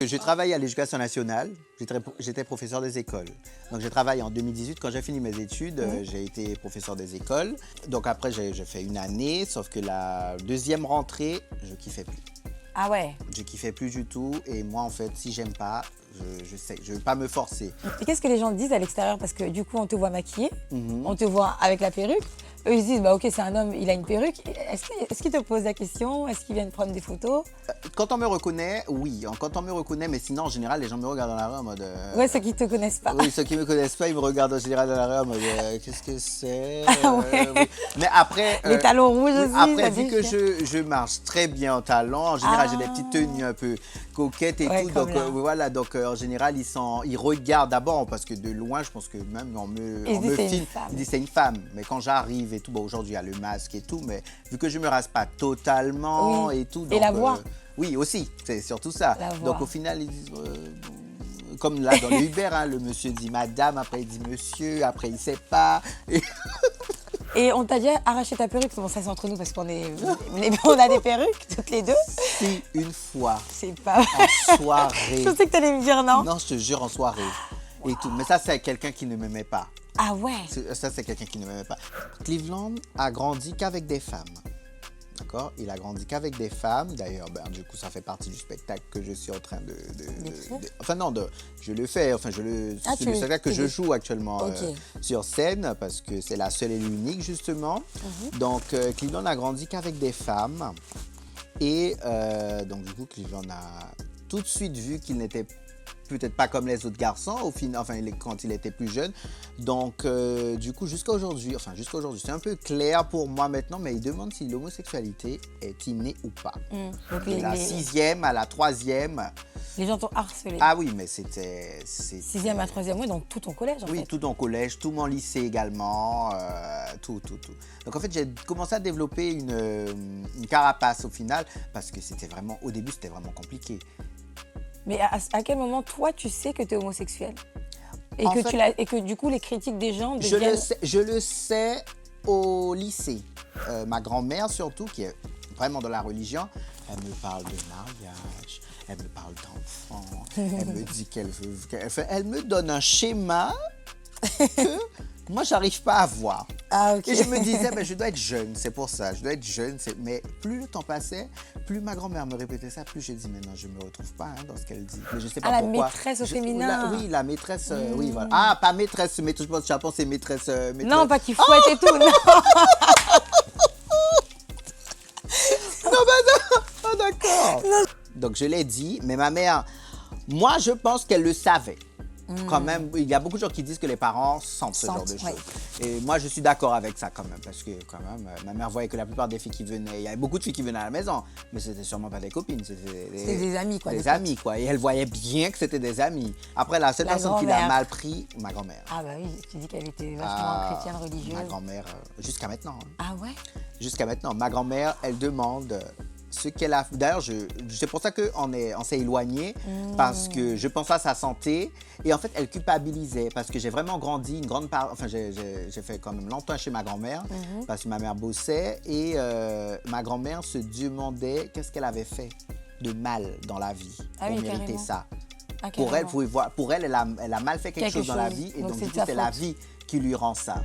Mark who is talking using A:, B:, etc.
A: Je travaille à l'Éducation nationale, j'étais professeur des écoles. Donc j'ai travaillé en 2018, quand j'ai fini mes études, j'ai été professeur des écoles. Donc après j'ai fait une année, sauf que la deuxième rentrée, je kiffais plus.
B: Ah ouais.
A: Je kiffais plus du tout et moi en fait, si j'aime pas, je sais, je vais pas me forcer.
B: Et qu'est-ce que les gens disent à l'extérieur? Parce que du coup, on te voit maquillée, on te voit avec la perruque. Eux, ils se disent, bah ok, c'est un homme, il a une perruque. Est-ce qu'ils te posent la question? Est-ce qu'ils viennent prendre des photos?
A: Quand on me reconnaît, oui. Quand on me reconnaît, mais sinon, en général, les gens me regardent dans la rue en mode...
B: Ouais, ceux qui te connaissent pas.
A: Oui, ceux qui me connaissent pas, ils me regardent en général dans la rue en mode qu'est-ce que c'est
B: Ah ouais.
A: Oui. Mais après...
B: Les talons rouges aussi.
A: Après,
B: ça
A: vu que
B: déchire.
A: je marche très bien en talons, en général, j'ai des petites tenues un peu coquettes et
B: Ouais,
A: tout.
B: comme
A: Donc,
B: là.
A: voilà, donc en général, ils regardent d'abord parce que de loin, je pense que même on me
B: Ils disent c'est une
A: filme,
B: femme.
A: ils disent c'est une femme. Mais quand j'arrive et tout, bon, aujourd'hui, il y a le masque et tout, mais vu que je me rase pas totalement
B: Oui.
A: et tout.
B: Et
A: donc,
B: la voix.
A: oui, aussi, c'est surtout ça.
B: La voix.
A: Donc au final, ils disent, comme là dans le Uber, hein, le monsieur dit madame, après il dit monsieur, après il sait pas.
B: Et on t'a déjà arraché ta perruque? Bon, ça c'est entre nous parce qu'on on a des perruques, toutes les deux.
A: Si une fois,
B: C'est pas
A: en soirée,
B: Je sais que t'allais me dire non.
A: non, je te jure, en soirée, et tout. Mais ça, c'est quelqu'un qui ne m'aimait pas.
B: Ah ouais.
A: Ça, c'est quelqu'un qui ne m'aimait pas. Cleveland a grandi qu'avec des femmes. D'accord? Il a grandi qu'avec des femmes. D'ailleurs, du coup, ça fait partie du spectacle que je suis en train enfin, non, je le fais. Enfin, c'est le spectacle que je joue actuellement sur scène parce que c'est la seule et l'unique, justement. Donc, Cleveland a grandi qu'avec des femmes. Et donc, du coup, Cleveland a tout de suite vu qu'il n'était peut-être pas comme les autres garçons, quand il était plus jeune. Donc, du coup, jusqu'à aujourd'hui, c'est un peu clair pour moi maintenant, mais il demande si l'homosexualité est innée ou pas.
B: Donc,
A: De la 6e à la 3e.
B: les gens t'ont harcelé.
A: Ah oui, mais c'était...
B: 6e à 3e, oui, donc tout ton collège en
A: Oui,
B: fait.
A: tout mon collège, tout mon lycée également, tout. Donc en fait, j'ai commencé à développer une carapace au final, parce que au début, c'était vraiment compliqué.
B: Mais à quel moment, toi, tu sais que tu es homosexuel? Et
A: En
B: que,
A: fait,
B: et que du coup, les critiques des gens deviennent...
A: Je le sais au lycée. Ma grand-mère, surtout, qui est vraiment dans la religion, elle me parle de mariage, elle me parle d'enfants, elle me dit qu'elle veut... Elle me donne un schéma que moi, j'arrive pas à voir.
B: Ah, ok.
A: Et je me disais, je dois être jeune, c'est pour ça, je dois être jeune. Mais plus le temps passait, plus ma grand-mère me répétait ça, plus je dis, mais non, je me retrouve pas dans ce qu'elle dit. Mais je sais pas
B: la
A: pourquoi.
B: maîtresse au féminin.
A: Oui, la maîtresse, oui, voilà. Ah, pas maîtresse, je pense Japon, c'est maîtresse.
B: Non, pas qui fouette et tout, non.
A: Ah, d'accord. Donc, je l'ai dit, mais ma mère, moi, je pense qu'elle le savait. Quand même, il y a beaucoup de gens qui disent que les parents sentent ce genre de choses. Et moi, je suis d'accord avec ça quand même, parce que quand même, ma mère voyait que la plupart des filles qui venaient, il y avait beaucoup de filles qui venaient à la maison, mais c'était sûrement pas des copines, c'était
B: des amis, quoi.
A: Des amis, quoi. Et elle voyait bien que c'était des amis. Après, la seule personne qui l'a mal pris, ma grand-mère.
B: Ah bah oui, tu dis qu'elle était vachement chrétienne, religieuse.
A: Ma grand-mère, jusqu'à maintenant.
B: Ah ouais?
A: Jusqu'à maintenant. Ma grand-mère, elle demande ce qu'elle a... D'ailleurs, c'est pour ça qu'on s'est éloignés, parce que je pensais à sa santé. Et en fait, elle culpabilisait, parce que j'ai vraiment grandi une grande part... Enfin, j'ai fait quand même longtemps chez ma grand-mère, parce que ma mère bossait. Et ma grand-mère se demandait qu'est-ce qu'elle avait fait de mal dans la vie pour mériter ça.
B: Ah,
A: pour elle, elle a mal fait quelque chose dans la vie. Et donc, du coup, c'est la vie qui lui rend ça.